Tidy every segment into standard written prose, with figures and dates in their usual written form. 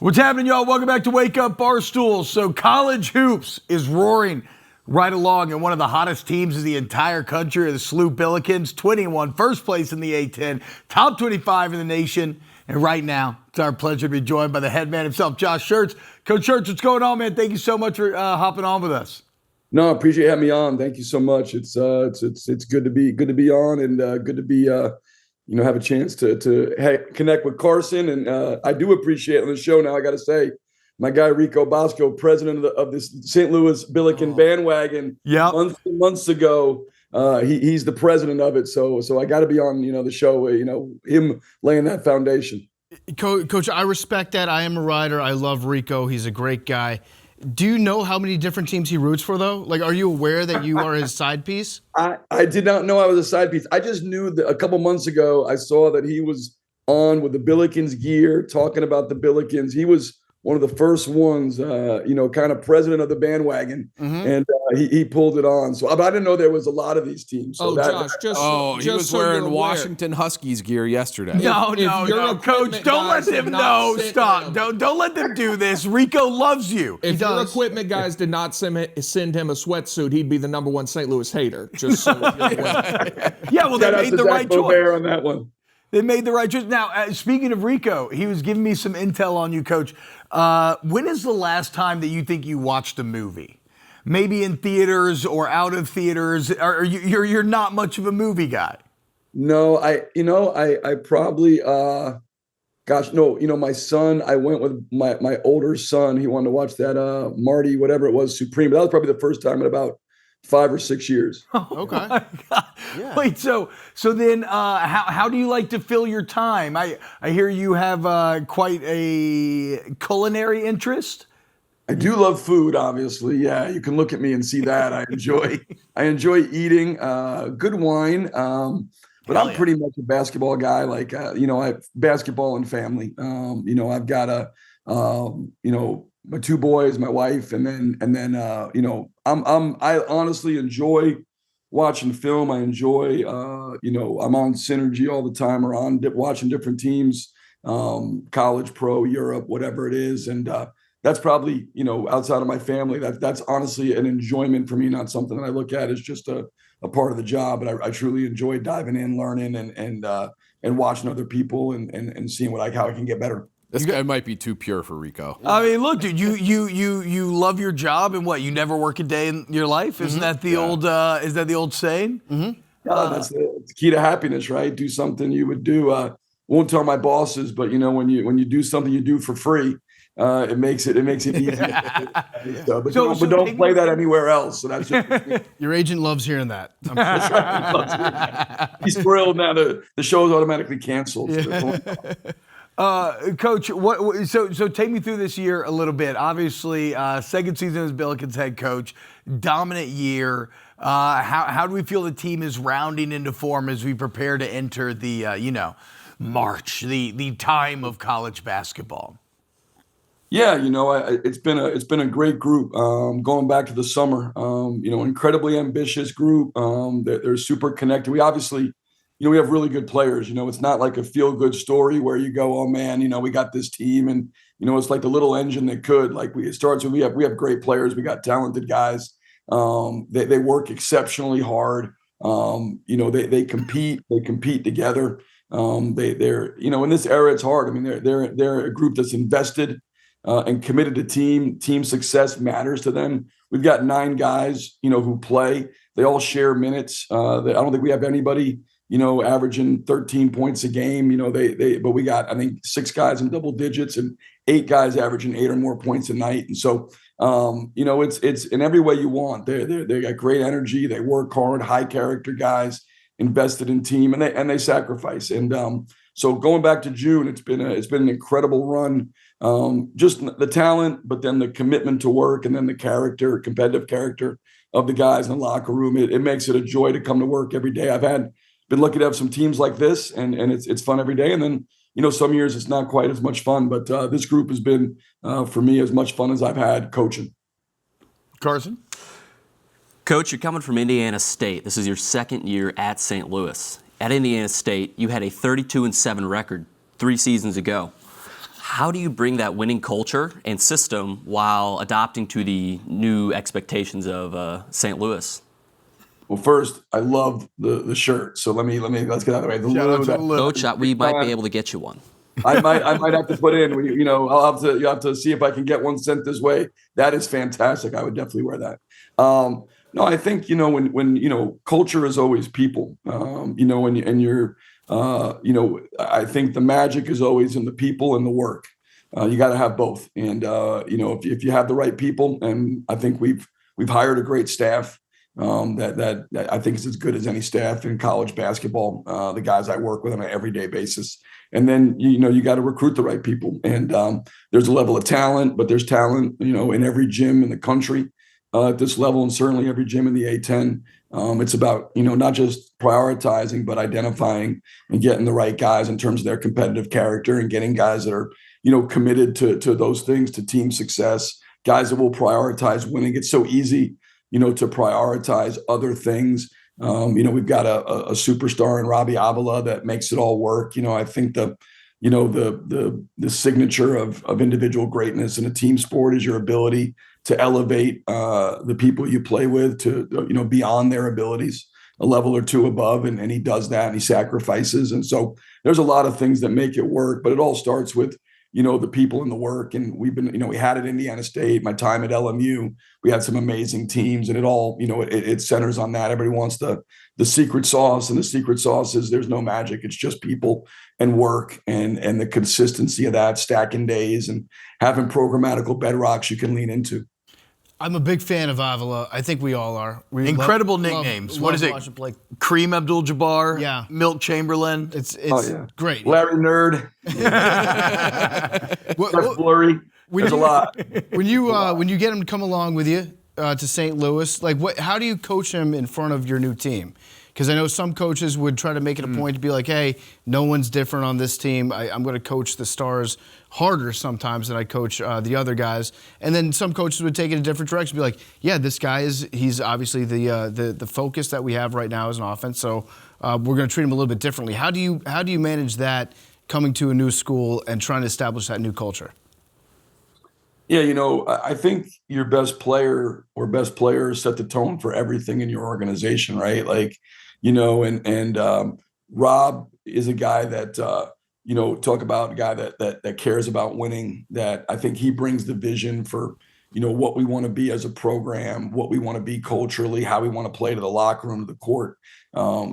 What's happening, y'all? Welcome back to Wake Up Barstool. So college hoops is roaring right along, and one of the hottest teams in the entire country are the SLU Bilikens, 21, first place in the A10, top 25 in the nation. And right now, it's our pleasure to be joined by the head man himself, Josh Schertz. Coach Schertz, what's going on, man? Thank you so much for hopping on with us. No, I appreciate having me on. Thank you so much. It's good to be on, and good to be have a chance to connect with Carson. And I do appreciate on the show now. I got to say, my guy Rico Bosco, president of this St. Louis Biliken bandwagon, months ago. He's the president of it. So I got to be on the show. Him laying that foundation. Coach, I respect that. I am a rider. I love Rico. He's a great guy. Do you know how many different teams he roots for, though? Like, are you aware that you are his side piece? I did not know I was a side piece. I just knew that a couple months ago I saw that he was on with the Bilikens gear, talking about the Bilikens. He was one of the first ones, kind of president of the bandwagon, and he pulled it on. So, but I didn't know there was a lot of these teams. So he was wearing Washington Huskies gear yesterday. No, Coach, don't let them know. Stop. Don't let them do this. Rico loves you. If your equipment guys did not send him a sweatsuit, he'd be the #1 St. Louis hater. Just so you're aware. Yeah, well, they made the right choice on that one. They made the right choice. Now, speaking of Rico, he was giving me some intel on you, Coach. When is the last time that you think you watched a movie? Maybe in theaters or out of theaters? Or you're not much of a movie guy? No, I probably my son. I went with my older son. He wanted to watch that Marty, whatever it was, Supreme. But that was probably the first time in about 5 or 6 years. Oh, okay. Yeah. Wait, so then how do you like to fill your time? I hear you have quite a culinary interest. I do love food, obviously. Yeah, you can look at me and see that. I enjoy eating good wine. But I'm pretty much a basketball guy. Like I have basketball and family. I've got my 2 boys, my wife, and then I honestly enjoy watching film. I enjoy I'm on Synergy all the time, or on watching different teams, college, pro, Europe, whatever it is, and that's probably outside of my family. That's honestly an enjoyment for me, not something that I look at as just a part of the job. But I truly enjoy diving in, learning, and watching other people and seeing how I can get better. This guy might be too pure for Rico. I mean, look, dude, you love your job, and what, you never work a day in your life? Isn't that the old saying? Mm-hmm. That's the key to happiness, right? Do something you would do. Won't tell my bosses, but when you do something you do for free, it makes it easy. But don't play that anywhere else. So that's just your agent loves hearing that. That's right. He's thrilled now. The show is automatically canceled. Yeah. Coach, so take me through this year a little bit. Obviously, second season as Bilikens head coach, dominant year. How do we feel the team is rounding into form as we prepare to enter the March, the time of college basketball? Yeah, it's been a great group. Going back to the summer, incredibly ambitious group. They're super connected. We obviously. We have really good players. It's not like a feel-good story where you go, oh man, we got this team, and it's like the little engine that could. It starts with we have great players. We got talented guys. They work exceptionally hard. They compete. They compete together. They're in this era it's hard. I mean, they're a group that's invested and committed to team success matters to them. We've got 9 guys who play. They all share minutes. I don't think we have anybody averaging 13 points a game, but we got, I think, 6 guys in double digits and 8 guys averaging 8 or more points a night. And so, it's in every way you want. They got great energy. They work hard, high character guys, invested in team, and they sacrifice. And so going back to June, it's been an incredible run. Just the talent, but then the commitment to work, and then the competitive character of the guys in the locker room. It makes it a joy to come to work every day. I've been lucky to have some teams like this, and it's fun every day. And then, some years it's not quite as much fun, but this group has been, for me, as much fun as I've had coaching. Carson? Coach, you're coming from Indiana State. This is your second year at St. Louis. At Indiana State, you had a 32-7 record 3 seasons ago. How do you bring that winning culture and system while adapting to the new expectations of St. Louis? Well, first, I love the shirt. So let's get out of the way. The Shout out Lou, to the Lou. Coach, we might be able to get you one. I might have to put in. You have to see if I can get one sent this way. That is fantastic. I would definitely wear that. No, I think when culture is always people. I think the magic is always in the people and the work. You got to have both. And if you have the right people, and I think we've hired a great staff. That I think is as good as any staff in college basketball. The guys I work with on an everyday basis, and then you got to recruit the right people. And there's a level of talent, but there's talent in every gym in the country at this level, and certainly every gym in the A10. It's about not just prioritizing, but identifying and getting the right guys in terms of their competitive character, and getting guys that are committed to those things, to team success, guys that will prioritize winning. It's so easy to prioritize other things. We've got a superstar in Robbie Avila that makes it all work. I think the signature of individual greatness in a team sport is your ability to elevate the people you play with to beyond their abilities, a level or two above, and he does that, and he sacrifices. And so there's a lot of things that make it work, but it all starts with the people and the work. And we've been, we had at Indiana State, my time at LMU, we had some amazing teams, and it all, it centers on that. Everybody wants the secret sauce, and the secret sauce is there's no magic. It's just people and work and the consistency of that, stacking days and having programmatical bedrocks you can lean into. I'm a big fan of Avila. I think we all are. Incredible nicknames. What is it? Cream Abdul-Jabbar? Yeah. Milt Chamberlain? It's great. Larry Nerd. Jeff Blurry. There's a lot. When you get him to come along with you to St. Louis, how do you coach him in front of your new team? Because I know some coaches would try to make it a point to be like, hey, no one's different on this team. I'm going to coach the stars harder sometimes than I coach the other guys. And then some coaches would take it a different direction, be like, yeah, this guy he's obviously the focus that we have right now as an offense, so we're going to treat him a little bit differently. How do you manage that coming to a new school and trying to establish that new culture? Yeah, I think your best player or best players set the tone for everything in your organization, right? Rob is a guy that, talk about a guy that cares about winning, that I think he brings the vision for, what we want to be as a program, what we want to be culturally, how we want to play to the locker room, to the court.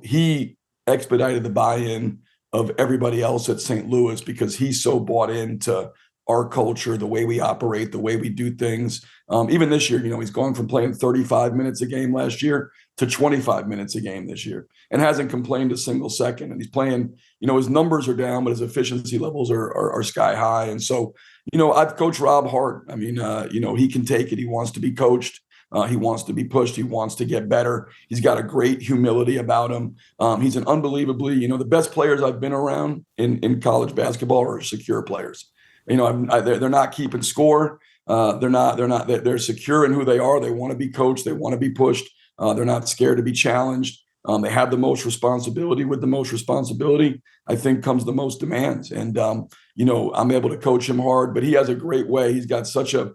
He expedited the buy-in of everybody else at St. Louis because he's so bought into our culture, the way we operate, the way we do things. Even this year, he's gone from playing 35 minutes a game last year to 25 minutes a game this year, and hasn't complained a single second. And he's playing, his numbers are down, but his efficiency levels are sky high. And so, I've coached Rob hard. I mean, he can take it. He wants to be coached. He wants to be pushed. He wants to get better. He's got a great humility about him. He's an unbelievably, the best players I've been around in college basketball are secure players. They're not keeping score. They're secure in who they are. They want to be coached. They want to be pushed. They're not scared to be challenged. They have the most responsibility. With the most responsibility, I think, comes the most demands. And, I'm able to coach him hard, but he has a great way. He's got such a,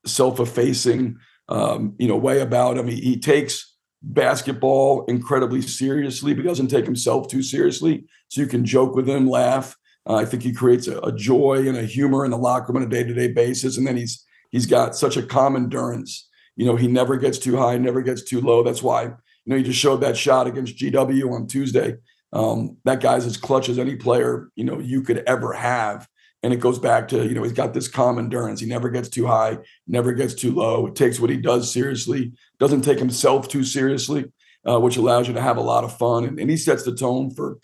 self-effacing, way about him. He takes basketball incredibly seriously, but doesn't take himself too seriously. So you can joke with him, laugh. I think he creates a joy and a humor in the locker room on a day-to-day basis. And then he's got such a calm endurance. He never gets too high, never gets too low. That's why, he just showed that shot against GW on Tuesday. That guy's as clutch as any player, you could ever have. And it goes back to, he's got this calm endurance. He never gets too high, never gets too low. It takes what he does seriously, doesn't take himself too seriously, which allows you to have a lot of fun. And he sets the tone for,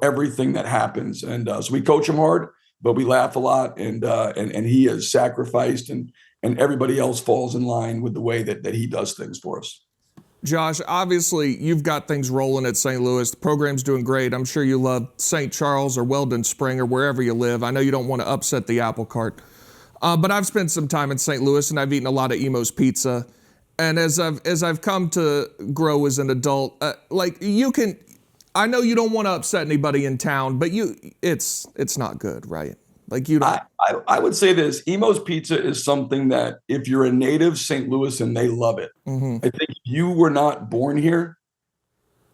everything that happens. And so we coach him hard, but we laugh a lot. And he has sacrificed, and everybody else falls in line with the way that he does things for us. Josh, obviously you've got things rolling at St. Louis. The program's doing great. I'm sure you love St. Charles or Weldon Spring or wherever you live. I know you don't want to upset the apple cart. But I've spent some time in St. Louis, and I've eaten a lot of Emo's Pizza. And as I've come to grow as an adult, I know you don't want to upset anybody in town, but it's not good, right? Like you don't. I would say this: Emo's Pizza is something that if you're a native St. Louis and they love it, I think if you were not born here,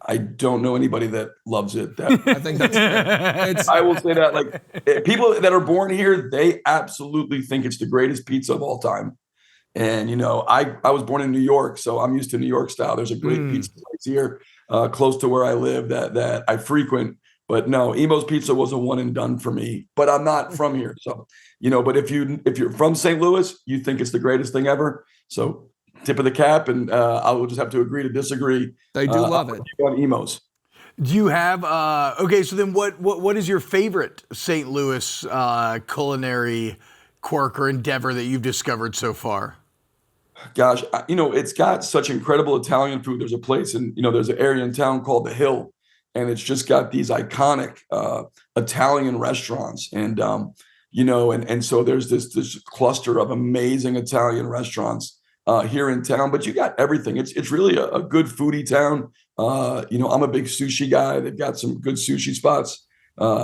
I don't know anybody that loves it. I think that's fair. I will say that, like, people that are born here, they absolutely think it's the greatest pizza of all time. And, you know, I was born in New York, so I'm used to New York style. There's a great pizza place here close to where I live that I frequent. But no, Emo's Pizza was a one and done for me. But I'm not from here. So, you know, but if you're from St. Louis, you think it's the greatest thing ever. So tip of the cap, and I will just have to agree to disagree. They do love it. On Emo's. Do you have okay? So then, what is your favorite St. Louis culinary quirk or endeavor that you've discovered so far? Gosh, you know, it's got such incredible Italian food. There's a place there's an area in town called The Hill, and it's just got these iconic Italian restaurants. And, and so there's this cluster of amazing Italian restaurants here in town, but you got everything. It's really a good foodie town. I'm a big sushi guy. They've got some good sushi spots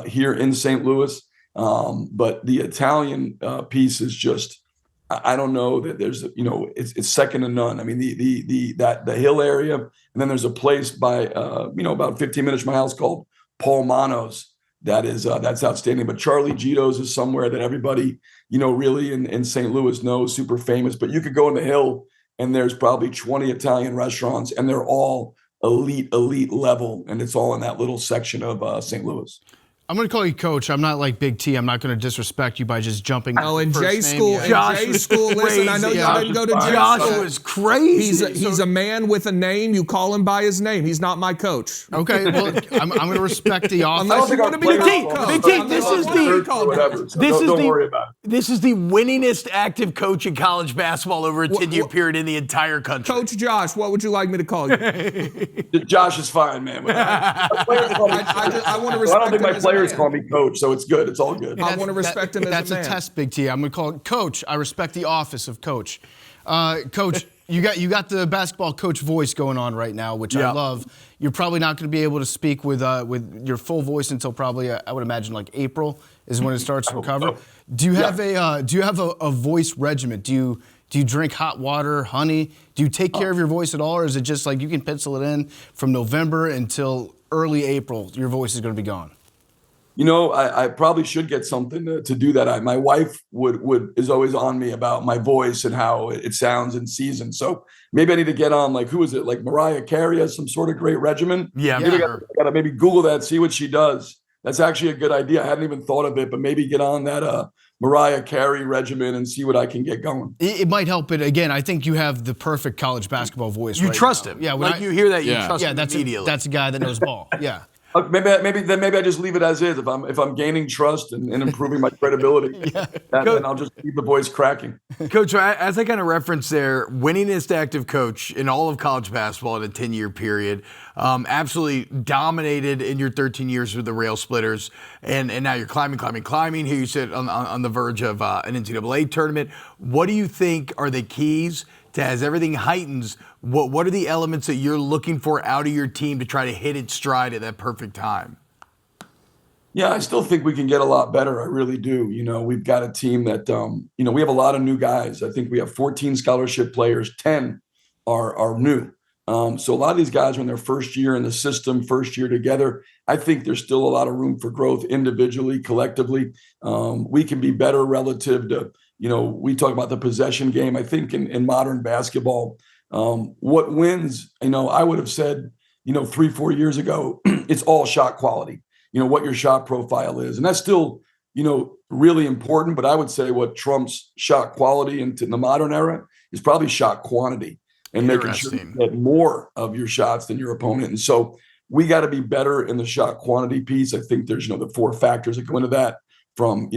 here in St. Louis. But the Italian piece is just, I don't know that there's, it's second to none. I mean, the Hill area, and then there's a place by, about 15 minutes from my house called Paul Mano's. That's outstanding. But Charlie Gito's is somewhere that everybody, really in St. Louis knows, super famous. But you could go in the Hill and there's probably 20 Italian restaurants, and they're all elite level. And it's all in that little section of St. Louis. I'm going to call you Coach. I'm not like Big T. I'm not going to disrespect you by just jumping. Oh, in J school, listen, I know you didn't go to J school. Josh was crazy. He's a man with a name. You call him by his name. He's not my coach. Okay, well, I'm going to respect the office. Unless you want to be Big T, this is the winningest active coach in college basketball over a 10-year period in the entire country. Coach Josh, what would you like me to call you? Josh is fine, man. I want to respect. I don't think my players call me Coach, so it's good. It's all good. I want to respect him as a man. That's a test, Big T. I'm going to call it Coach. I respect the office of Coach. Coach, you got the basketball coach voice going on right now, which I love. You're probably not going to be able to speak with your full voice until probably I would imagine like April is when it starts to recover. Do you have a voice regimen? Do you drink hot water, honey? Do you take care of your voice at all, or is it just like you can pencil it in from November until early April? Your voice is going to be gone. I probably should get something to do that. My wife is always on me about my voice and how it sounds in season. So maybe I need to get on, like, who is it? Like Mariah Carey has some sort of great regimen. Yeah. Maybe I gotta maybe Google that, see what she does. That's actually a good idea. I hadn't even thought of it, but maybe get on that Mariah Carey regimen and see what I can get going. It might help. But again, I think you have the perfect college basketball voice. You right trust now. him. Yeah. When you hear that, you trust him immediately. That's a guy that knows ball. Yeah. Maybe I just leave it as is. If I'm gaining trust and improving my credibility, then I'll just keep the voice cracking. Coach, as I kind of referenced there, winningest active coach in all of college basketball in a 10-year period, absolutely dominated in your 13 years with the Rail Splitters, and now you're climbing. Here you sit on the verge of an NCAA tournament. What do you think are the keys to, as everything heightens, what are the elements that you're looking for out of your team to try to hit its stride at that perfect time? Yeah, I still think we can get a lot better. I really do. We've got a team that, we have a lot of new guys. I think we have 14 scholarship players, 10 are new. So a lot of these guys are in their first year in the system, first year together. I think there's still a lot of room for growth individually, collectively. We can be better relative to, we talk about the possession game. I think in modern basketball, what wins, I would have said, 3-4 years ago, it's all shot quality, what your shot profile is. And that's still, really important. But I would say what trumps shot quality in the modern era is probably shot quantity and making sure you get more of your shots than your opponent. And so we got to be better in the shot quantity piece. I think there's, the 4 factors that go into that, from,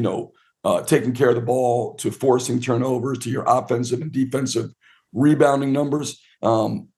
taking care of the ball to forcing turnovers to your offensive and defensive rebounding numbers.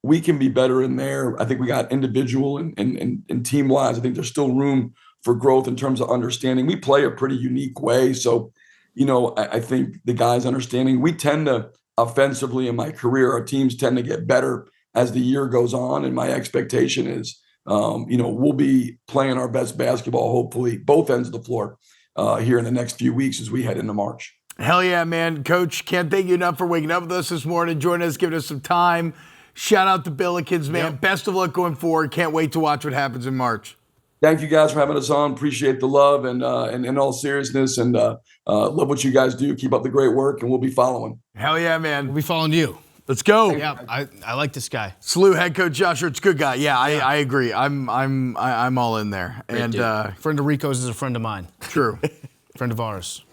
We can be better in there. I think we got individual and team wise. I think there's still room for growth in terms of understanding. We play a pretty unique way. So, I think the guys understanding, we tend to offensively in my career, our teams tend to get better as the year goes on. And my expectation is, we'll be playing our best basketball, hopefully both ends of the floor, here in the next few weeks as we head into March. Hell yeah, man. Coach, can't thank you enough for waking up with us this morning, joining us, giving us some time. Shout out to Bilikens, man. Yep. Best of luck going forward. Can't wait to watch what happens in March. Thank you guys for having us on. Appreciate the love and in all seriousness, and love what you guys do. Keep up the great work, and we'll be following. Hell yeah, man. We'll be following you. Let's go. Yeah, I like this guy. SLU head coach Josh Schertz, good guy. Yeah, I agree. I'm all in there. Great and friend of Rico's is a friend of mine. True. Friend of ours.